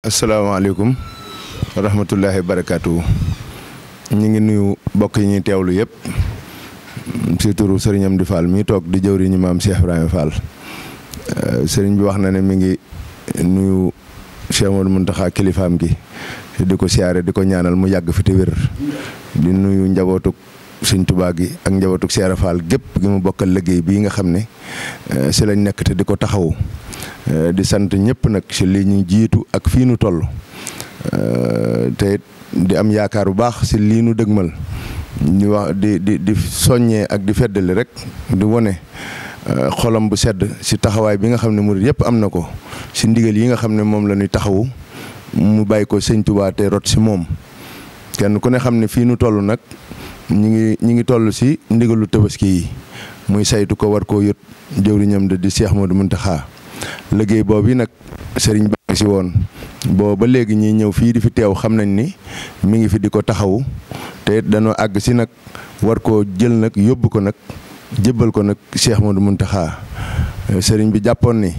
asalaamaaleykum wa rahmatullahi wa barakaatu. ñu ngi nuyu bokk yi ñuy teewlu yëpp si turu Serigne Amdi Fall mi toog di jëwriñu maam Cheikh Ibrahima Fall. Serigne bi wax na ne mi ngi nuyu Cheikh Modou Mountakha kilifaam gi di ko siyaare di ko ñaanal mu yàgg fi te wér. di nuyu njabootuk Sëñ Tuubaa gi ak njabootuk Cheikh Fall gépp gi mu bokkal liggéey bii nga xam ne si lañ nekk te di ko taxawu. di sant ñëpp nag si li ñu jiitu ak fii nu toll te di am yaakaar bu baax si lii nu dëgmal ñu wax di soññee ak di feddali rek di wone xolam bu sedd si taxawaay bi nga xam ne murid yëpp am na ko si ndigal yi nga xam ne moom la ñuy taxawu mu bàyyi ko Sëñ Tuubaa te rot si moom kenn ku ne xam ne fii nu toll nag ñi ngi toll si ndigalu Tabaski yi muy saytu ko war koo yët jëwriñam di Cheikh Modou Mountakha liggéey boobu nag sëriñ baa ngi si woon boo ba léegi ñiy ñëw fii di fi teew xam nañ ni mi ngi fi di ko taxawu te dañoo àgg si nag war koo jël nag yóbbu ko nag jébbal ko nag Cheikh Modou Mountakha sëriñ bi jàppoon ni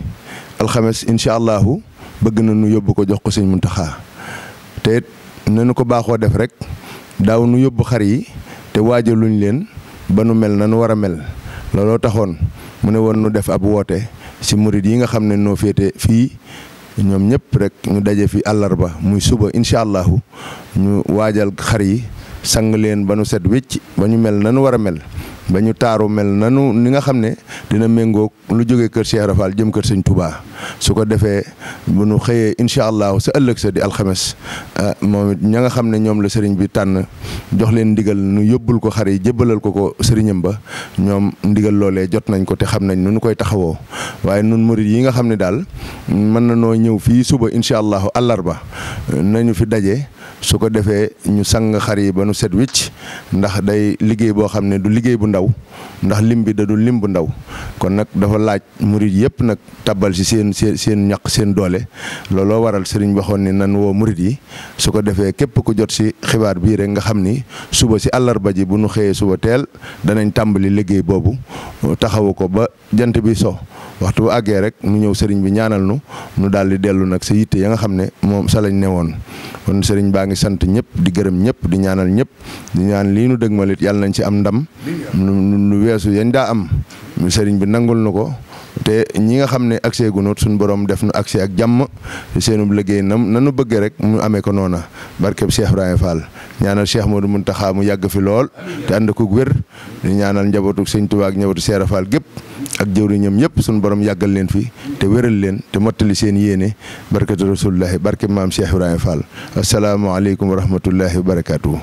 alxames incha allahu bëgg na nu yóbbu ko jox ko sëñ Mountakha te nañu ko baaxoo def rek daaw nu yóbbu xar yi te waajaluñ leen ba nu mel na nu war a mel looloo taxoon mu ne woon nu def ab woote. si murid yi nga xam ne noo féete fii ñoom ñëpp rek ñu daje fi àllarba muy suba incha allahu ñu waajal xar yi sang leen ba nu set wécc ba ñu mel nanu war a mel ba ñu taaru mel nanu ni nga xam ne dina méngoog lu jógee kër Cheikh Rafal jëm kër Sëñ Touba su ko defee bu nu xëyee incha allahu sa ëllëg sa di alxames moom it ña nga xam ne ñoom la sëriñ bi tànn jox leen ndigal nu yóbbul ko xar yi jébbalal ko sëriñam ba ñoom ndigal loolee jot nañ ko te xam nañ nu nu koy taxawoo waaye nun murid yi nga xam ne daal mën na noo ñëw fii suba incha allahu àllarba nañu fi daje su ko defee ñu sang xar yi ba nu set wicc ndax day liggéey boo xam ne du liggéey bu ndaw ndax lim bi da du lim bu ndaw kon nag dafa laaj murid yëpp nag tabbal si seen ñaq seen doole looloo waral sëriñ waxoon ni nan woo murid yi su ko defee képp ku jot si xibaar bii rek nga xam ni suba si àllarba ji bu nu xëyee suba teel danañ tàmbali liggéey boobu taxawu ko ba jant bi so waxtu bu àggee rek nu ñëw sëriñ bi ñaanal nu daal di dellu nag sa yitte ya nga xam ne moom sa lañ newoon kon sëriñ baa ngi sant ñëpp di gërëm ñëpp di ñaanal ñëpp di ñaan lii nu dëgmalit yàlla nañ ci am ndam nu weesu yañ daa am sëriñ bi nangul nu ko te ñi nga xam ne accès gu noot suñu borom def nu accès ak jàmm seenub liggéey nanu bëggee rek mu amee ko noona barkeb Cheikh Ibrahima Fall ñaanal Cheikh Modou Mountakha mu yàgg fi lool te ànd ko wér di ñaanal njabootu Sëñ Tuubaa ak njabootu Cheikh Fall gépp ak jëwriñam yëpp suñu borom yàggal leen fi te wéral leen te mottali seen yéene barkatu rasulullahi barkeb maam Cheikh Ibrahima Fall asalaamaaleykum wa rahmatullahi wa barakaatuhu.